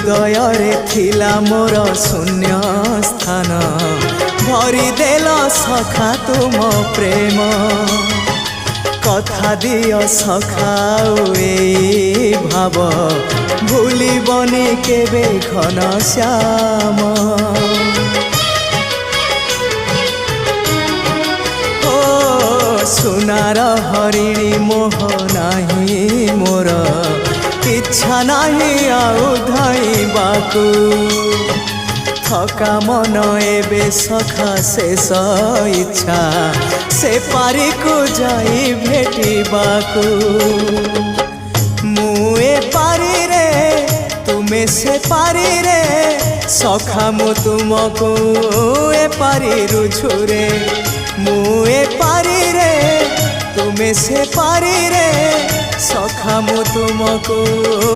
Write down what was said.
हृदय रे थिला मोर शून्य स्थान भरी देल सखा तुम प्रेम कथा दियो सखाओ ए भाव भूलिबनी केबे घन श्याम ओ सुनार हरिणी मोह नाही मोर इच्छा नहीं आउ धाइबाकू थका मन एबे सखा शेष इच्छा से पारी को जाई भेटिबाकू मुए पारी रे तुमे से पारी रे सखा मु तुमको ए पारी रुझुरे मुए पारी रे तुमे से पारी रे सखा मु तुमको।